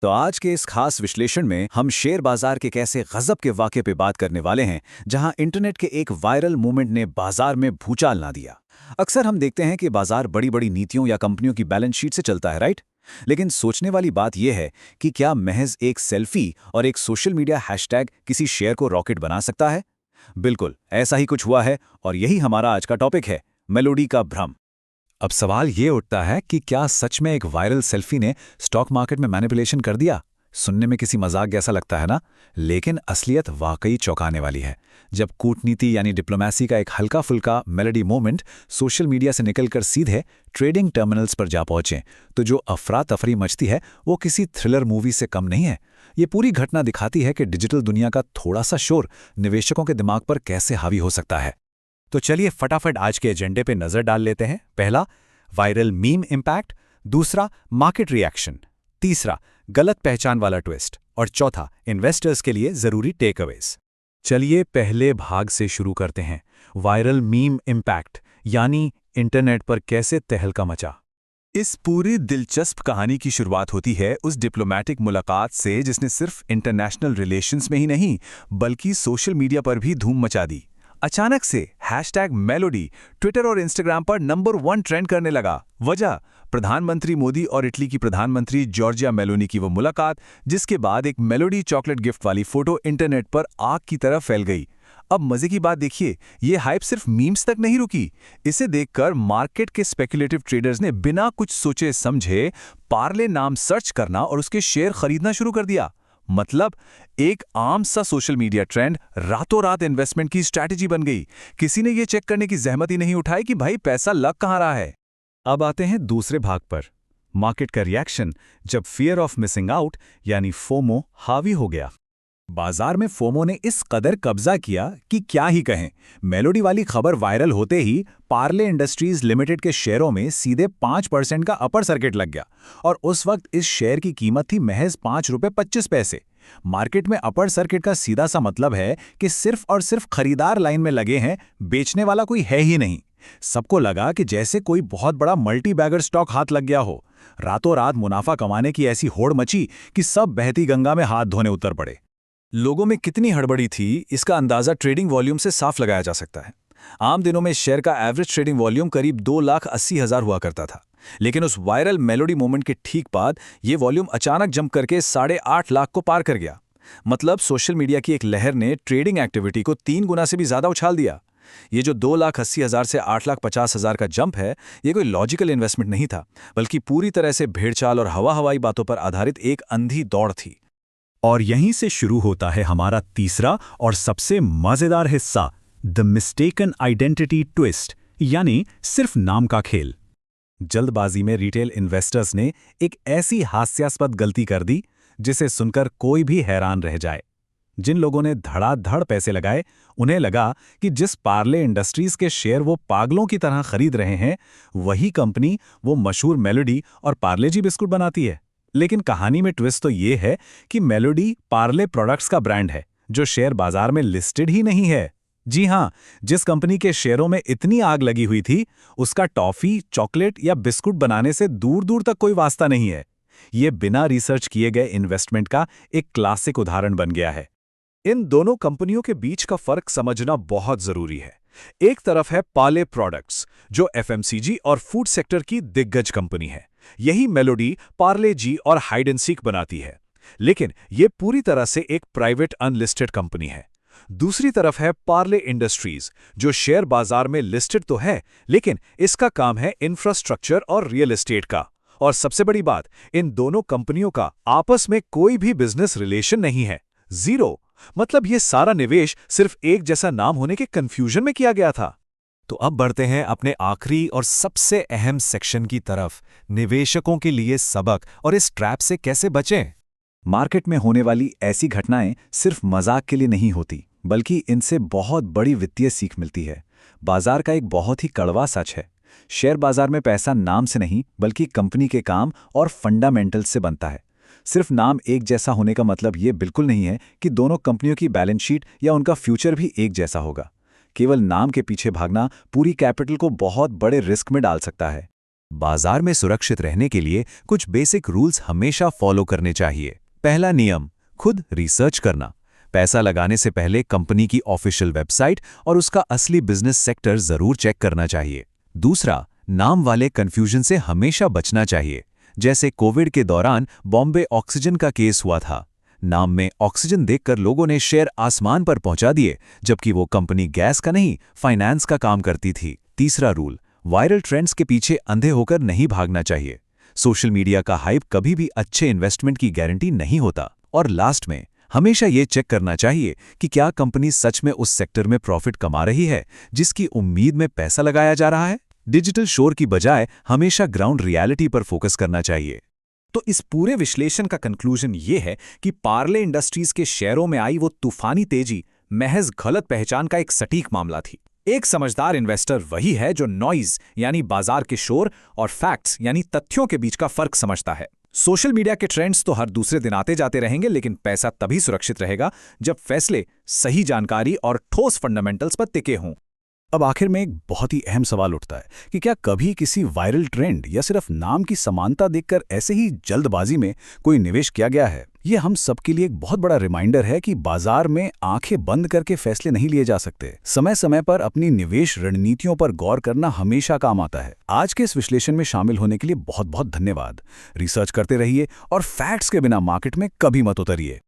तो आज के इस खास विश्लेषण में हम शेयर बाजार के कैसे गजब के वाक़े पे बात करने वाले हैं, जहां इंटरनेट के एक वायरल मूवमेंट ने बाजार में भूचाल ला दिया। अक्सर हम देखते हैं कि बाजार बड़ी-बड़ी नीतियों या कंपनियों की बैलेंस शीट से चलता है, राइट? लेकिन सोचने वाली बात यह है कि क्या महज एक सेल्फी और एक सोशल मीडिया हैशटैग किसी शेयर को रॉकेट बना सकता है? बिल्कुल, ऐसा ही कुछ हुआ है और यही हमारा आज का टॉपिक है, मेलोडी का भ्रम। अब सवाल ये उठता है कि क्या सच में एक वायरल सेल्फी ने स्टॉक मार्केट में मैनिपुलेशन कर दिया? सुनने में किसी मजाक जैसा लगता है ना, लेकिन असलियत वाकई चौंकाने वाली है। जब कूटनीति यानी डिप्लोमेसी का एक हल्का फुल्का मेलोडी मोमेंट सोशल मीडिया से निकलकर सीधे ट्रेडिंग टर्मिनल्स पर जा पहुंचे, तो जो अफरा तफरी मचती है वो किसी थ्रिलर मूवी से कम नहीं है। ये पूरी घटना दिखाती है कि डिजिटल दुनिया का थोड़ा सा शोर निवेशकों के दिमाग पर कैसे हावी हो सकता है। तो चलिए फटाफट आज के एजेंडे पे नजर डाल लेते हैं। पहला, वायरल मीम इंपैक्ट। दूसरा, मार्केट रिएक्शन। तीसरा, गलत पहचान वाला ट्विस्ट। और चौथा, इन्वेस्टर्स के लिए जरूरी टेकअवेज। चलिए पहले भाग से शुरू करते हैं, वायरल मीम इंपैक्ट, यानी इंटरनेट पर कैसे तहलका मचा। इस पूरी दिलचस्प कहानी की शुरुआत होती है उस डिप्लोमेटिक मुलाकात से जिसने सिर्फ इंटरनेशनल रिलेशंस में ही नहीं बल्कि सोशल मीडिया पर भी धूम मचा दी। अचानक से हैशटैग मेलोडी ट्विटर और इंस्टाग्राम पर नंबर 1 ट्रेंड करने लगा। वजह, प्रधानमंत्री मोदी और इटली की प्रधानमंत्री जॉर्जिया मेलोनी की वो मुलाकात, जिसके बाद एक मेलोडी चॉकलेट गिफ्ट वाली फोटो इंटरनेट पर आग की तरह फैल गई। अब मजे की बात देखिए, ये हाइप सिर्फ मीम्स तक नहीं रुकी। इसे देखकर मार्केट के स्पेकुलेटिव ट्रेडर्स ने बिना कुछ सोचे समझे पार्ले नाम सर्च करना और उसके शेयर खरीदना शुरू कर दिया। मतलब एक आम सा सोशल मीडिया ट्रेंड रातों रात इन्वेस्टमेंट की स्ट्रैटेजी बन गई। किसी ने यह चेक करने की जहमत ही नहीं उठाई कि भाई पैसा लग कहां रहा है। अब आते हैं दूसरे भाग पर, मार्केट का रिएक्शन, जब फियर ऑफ मिसिंग आउट यानी फोमो हावी हो गया। बाजार में फोमो ने इस कदर कब्जा किया कि क्या ही कहें। मेलोडी वाली खबर वायरल होते ही पार्ले इंडस्ट्रीज लिमिटेड के शेयरों में सीधे 5% का अपर सर्किट लग गया और उस वक्त इस शेयर की कीमत थी महज ₹5.25। मार्केट में अपर सर्किट का सीधा सा मतलब है कि सिर्फ और सिर्फ खरीदार लाइन में लगे हैं, बेचने वाला कोई है ही नहीं। सबको लगा कि जैसे कोई बहुत बड़ा मल्टी बैगर स्टॉक हाथ लग गया हो। रातों रात मुनाफा कमाने की ऐसी होड़ मची कि सब बहती गंगा में हाथ धोने उतर पड़े। लोगों में कितनी हड़बड़ी थी, इसका अंदाजा ट्रेडिंग वॉल्यूम से साफ लगाया जा सकता है। आम दिनों में शेयर का एवरेज ट्रेडिंग वॉल्यूम करीब 2,80,000 हुआ करता था, लेकिन उस वायरल मेलोडी मोमेंट के ठीक बाद ये वॉल्यूम अचानक जंप करके 8.5 लाख को पार कर गया। मतलब सोशल मीडिया की एक लहर ने ट्रेडिंग एक्टिविटी को 3 गुना से भी ज्यादा उछाल दिया। ये जो 2,80,000 से 8,50,000 का जंप है, ये कोई लॉजिकल इन्वेस्टमेंट नहीं था, बल्कि पूरी तरह से भेड़चाल और हवाई बातों पर आधारित एक अंधी दौड़ थी। और यहीं से शुरू होता है हमारा तीसरा और सबसे मजेदार हिस्सा, द मिस्टेकन आइडेंटिटी ट्विस्ट, यानी सिर्फ नाम का खेल। जल्दबाजी में रिटेल इन्वेस्टर्स ने एक ऐसी हास्यास्पद गलती कर दी जिसे सुनकर कोई भी हैरान रह जाए। जिन लोगों ने धड़ाधड़ पैसे लगाए, उन्हें लगा कि जिस पार्ले इंडस्ट्रीज के शेयर वो पागलों की तरह खरीद रहे हैं, वही कंपनी वो मशहूर मेलोडी और पार्ले जी बिस्कुट बनाती है। लेकिन कहानी में ट्विस्ट तो ये है कि मेलोडी पार्ले प्रोडक्ट्स का ब्रांड है, जो शेयर बाजार में लिस्टेड ही नहीं है। जी हां, जिस कंपनी के शेयरों में इतनी आग लगी हुई थी, उसका टॉफी, चॉकलेट या बिस्कुट बनाने से दूर दूर तक कोई वास्ता नहीं है। ये बिना रिसर्च किए गए इन्वेस्टमेंट का एक क्लासिक उदाहरण बन गया है। इन दोनों कंपनियों के बीच का फर्क समझना बहुत जरूरी है। एक तरफ है पार्ले प्रोडक्ट्स, जो एफएमसीजी और फूड सेक्टर की दिग्गज कंपनी है। यही मेलोडी, पार्ले जी और हाइड एंड सीक बनाती है, लेकिन ये पूरी तरह से एक प्राइवेट अनलिस्टेड कंपनी है। दूसरी तरफ है पार्ले इंडस्ट्रीज, जो शेयर बाजार में लिस्टेड तो है, लेकिन इसका काम है इंफ्रास्ट्रक्चर और रियल एस्टेट का। और सबसे बड़ी बात, इन दोनों कंपनियों का आपस में कोई भी बिजनेस रिलेशन नहीं है, जीरो। मतलब ये सारा निवेश सिर्फ एक जैसा नाम होने के कंफ्यूजन में किया गया था। तो अब बढ़ते हैं अपने आखिरी और सबसे अहम सेक्शन की तरफ, निवेशकों के लिए सबक और इस ट्रैप से कैसे बचें। मार्केट में होने वाली ऐसी घटनाएं सिर्फ मजाक के लिए नहीं होती, बल्कि इनसे बहुत बड़ी वित्तीय सीख मिलती है। बाजार का एक बहुत ही कड़वा सच है, शेयर बाजार में पैसा नाम से नहीं बल्कि कंपनी के काम और फंडामेंटल्स से बनता है। सिर्फ नाम एक जैसा होने का मतलब ये बिल्कुल नहीं है कि दोनों कंपनियों की बैलेंस शीट या उनका फ्यूचर भी एक जैसा होगा। केवल नाम के पीछे भागना पूरी कैपिटल को बहुत बड़े रिस्क में डाल सकता है। बाजार में सुरक्षित रहने के लिए कुछ बेसिक रूल्स हमेशा फॉलो करने चाहिए। पहला नियम, खुद रिसर्च करना। पैसा लगाने से पहले कंपनी की ऑफिशियल वेबसाइट और उसका असली बिजनेस सेक्टर जरूर चेक करना चाहिए। दूसरा, नाम वाले कंफ्यूजन से हमेशा बचना चाहिए। जैसे कोविड के दौरान बॉम्बे ऑक्सीजन का केस हुआ था। नाम में ऑक्सीजन देखकर लोगों ने शेयर आसमान पर पहुंचा दिए, जबकि वो कंपनी गैस का नहीं, फाइनेंस का काम करती थी। तीसरा रूल, वायरल ट्रेंड्स के पीछे अंधे होकर नहीं भागना चाहिए। सोशल मीडिया का हाइप कभी भी अच्छे इन्वेस्टमेंट की गारंटी नहीं होता। और लास्ट में, हमेशा ये चेक करना चाहिए कि क्या कंपनी सच में उस सेक्टर में प्रॉफिट कमा रही है जिसकी उम्मीद में पैसा लगाया जा रहा है। डिजिटल शोर की बजाय हमेशा ग्राउंड रियलिटी पर फोकस करना चाहिए। तो इस पूरे विश्लेषण का कंक्लूजन ये है कि पार्ले इंडस्ट्रीज के शेयरों में आई वो तूफानी तेजी महज गलत पहचान का एक सटीक मामला थी। एक समझदार इन्वेस्टर वही है जो नॉइज यानी बाजार के शोर और फैक्ट्स यानी तथ्यों के बीच का फर्क समझता है। सोशल मीडिया के ट्रेंड्स तो हर दूसरे दिन आते जाते रहेंगे, लेकिन पैसा तभी सुरक्षित रहेगा जब फैसले सही जानकारी और ठोस फंडामेंटल्स पर टिके हों। अब आखिर में एक बहुत ही अहम सवाल उठता है कि क्या कभी किसी वायरल ट्रेंड या सिर्फ नाम की समानता देखकर ऐसे ही जल्दबाजी में कोई निवेश किया गया है? ये हम सबके लिए एक बहुत बड़ा रिमाइंडर है कि बाजार में आंखें बंद करके फैसले नहीं लिए जा सकते। समय समय पर अपनी निवेश रणनीतियों पर गौर करना हमेशा काम आता है। आज के इस विश्लेषण में शामिल होने के लिए बहुत बहुत धन्यवाद। रिसर्च करते रहिए और फैक्ट्स के बिना मार्केट में कभी मत उतरिए।